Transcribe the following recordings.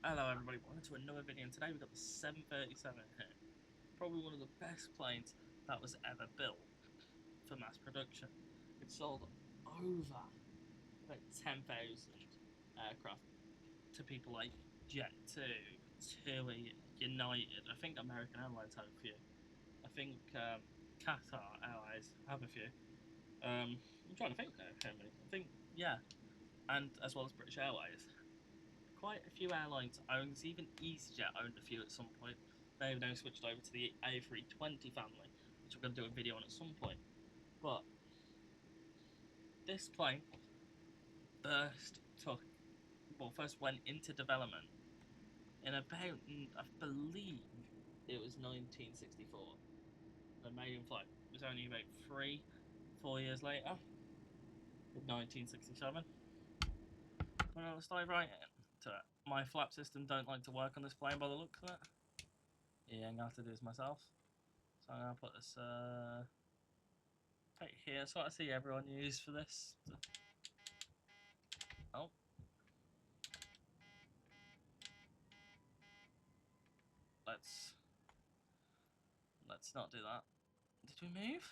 Hello everybody, welcome to another video, and today we've got the 737 here. Probably one of the best planes that was ever built for mass production. It sold over about 10,000 aircraft to people like Jet2, TUI, United. I think American Airlines have a few. I think Qatar Airways have a few. I'm trying to think now how many. I think, yeah, and as well as British Airways. Quite a few airlines own, even EasyJet owned a few at some point. They've now switched over to the A320 family, which I'm going to do a video on at some point. But this plane first went into development in about, I believe it was 1964. The maiden flight was only about 4 years later, in 1967. Well, let's dive right into it. My flap system don't like to work on this plane by the looks of it. Yeah, I'm going to have to do this myself. So I'm going to put this right here. So I see everyone use for this. Oh. Let's not do that. Did we move?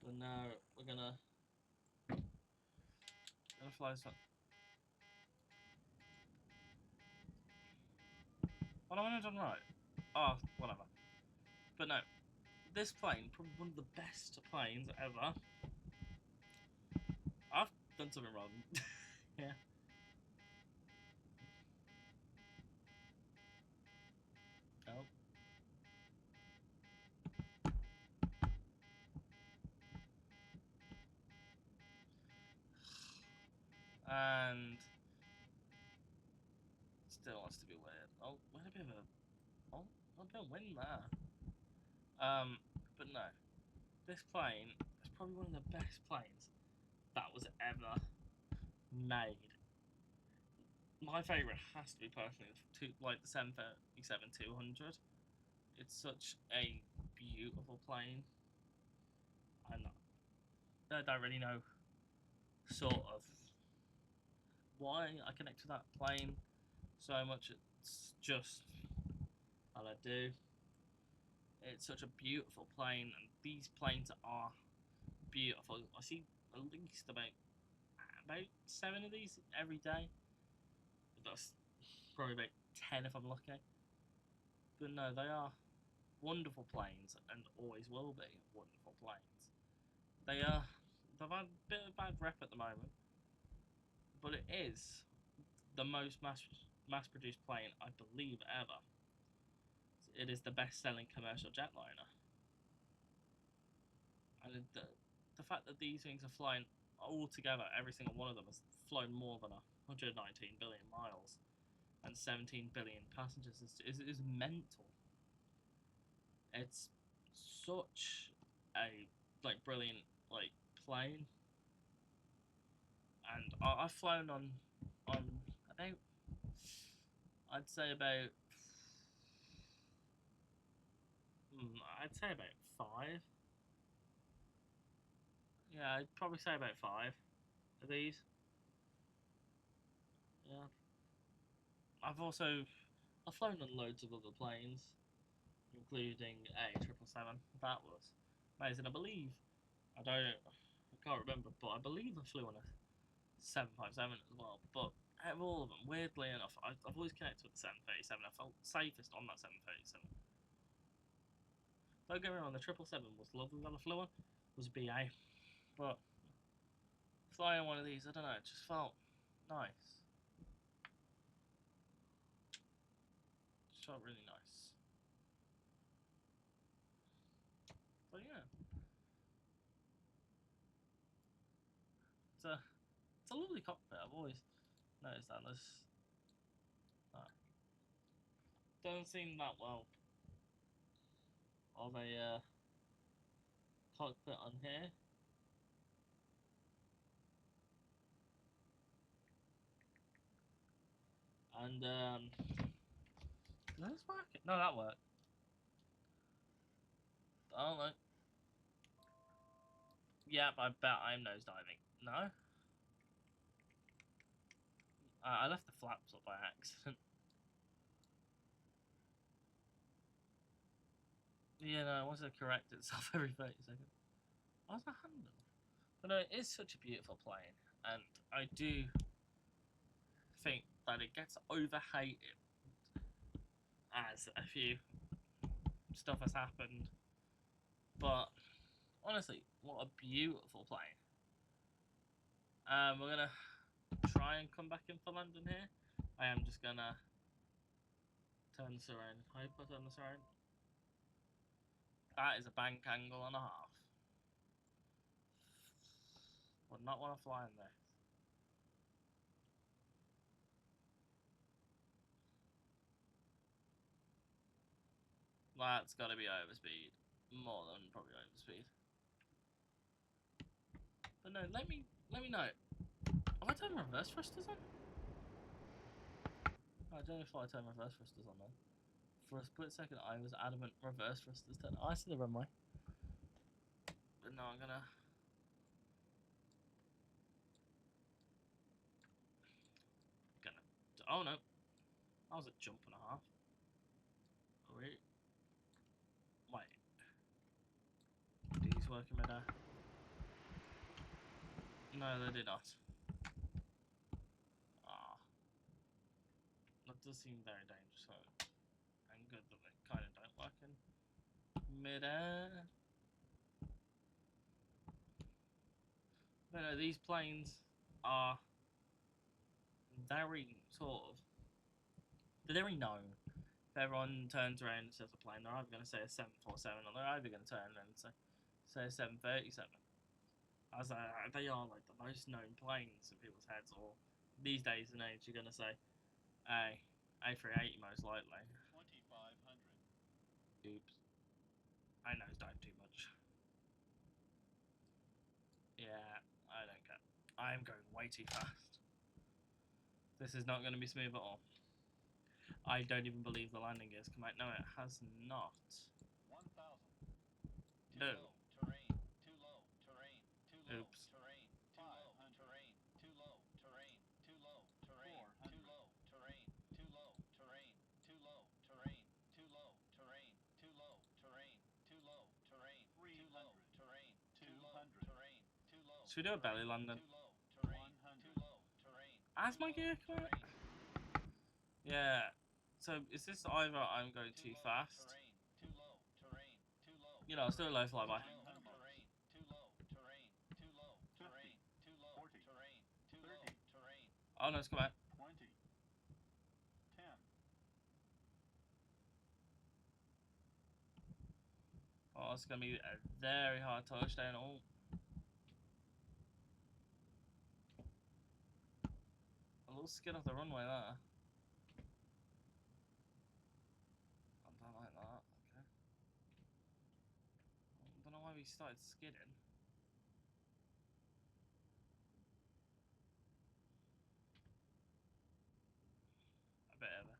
Well, no, we're gonna fly this one. What am I done right? Oh, whatever. But no, this plane, probably one of the best planes ever. I've done something wrong. Yeah. Oh. And still wants to be weird. Oh, we had a bit of a wind there. But no, this plane is probably one of the best planes that was ever made. My favourite has to be personally like the 737-200. It's such a beautiful plane, and I don't really know sort of why I connect to that plane so much. It's just what I do. It's such a beautiful plane, and these planes are beautiful. I see at least about 7 of these every day. That's probably about 10 if I'm lucky. But no, they are wonderful planes and always will be wonderful planes. They've had a bit of a bad rep at the moment, but it is the most mass produced plane I believe ever. It is the best selling commercial jetliner, and the fact that these things are flying all together, every single one of them has flown more than 119 billion miles and 17 billion passengers is mental. It's such a brilliant plane, and I've flown on about, I'd say about five. Yeah, I'd probably say about five of these. Yeah, I've flown on loads of other planes, including a 777. That was amazing. I can't remember, but I believe I flew on a 757 as well. But out of all of them, weirdly enough, I've always connected with the 737. I felt safest on that 737. Don't get me wrong, the 777 was lovely that I flew on. It was a BA, but flying one of these, I don't know, it just felt nice. It just felt really nice. But yeah, it's a lovely cockpit. I've always noticed that. There's don't seem that well of a cockpit on here. And does this work? No, that worked. I don't know. Yep, I bet I'm nosediving. No? I left the flaps up by accident. Yeah, no, it wants to correct itself every 30 seconds. Why's my handle? But no, it is such a beautiful plane, and I do think that it gets overhated as a few stuff has happened. But honestly, what a beautiful plane. We're gonna try and come back in for London here. I am just gonna turn this around. Hope I turn this around. That is a bank angle and a half. Would not want to fly in there. That's got to be overspeed. More than probably overspeed. But no, let me know. Have I turned reverse thrusters on? I don't know if I turned reverse thrusters on then. For a split second, I was adamant reverse thrusters turn. I see the runway. But no, I'm gonna. Oh no. That was a jump and a half. Wait. These working better. No, they did not. Ah. That does seem very dangerous. And good that they kind of don't work in mid-air. But no, these planes are very sort of. They're very known. If everyone turns around and says a plane, they're either going to say a 747 or they're either going to turn around and say a 737. As they are like the most known planes in people's heads, or these days and age, you're going to say a A380 most likely. 2500. Oops. I nosedived too much. Yeah, I don't care. I am going way too fast. This is not going to be smooth at all. I don't even believe the landing gears come out. No, it has not. 1000. Too No. low terrain. Too low terrain. Too low Oops. terrain. Too low terrain. Too low terrain. Too low terrain. Too low terrain. Too low terrain. Too low terrain. Too low terrain. Too low terrain. Too low terrain. Too low terrain. 200 terrain. Too low. Should we do a belly landing? Too low terrain. Too low terrain. As my gear come out? Yeah. So is this either I'm going too fast? You know, still a low flyby. Oh no, it's come out. 20. 10. Oh, it's gonna be a very hard touchdown. Oh. A little skid off the runway there. I don't like that. Okay. I don't know why we started skidding. A bit of a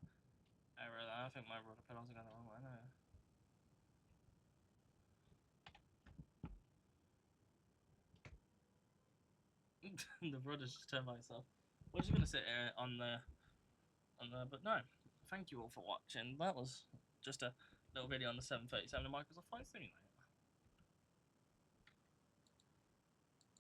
error there. I think my rudder pedals are going the wrong way now. The rudder's just turned by itself. We're just gonna sit here on the but no. Thank you all for watching. That was just a little video on the 737 Microsoft Flight Simulator.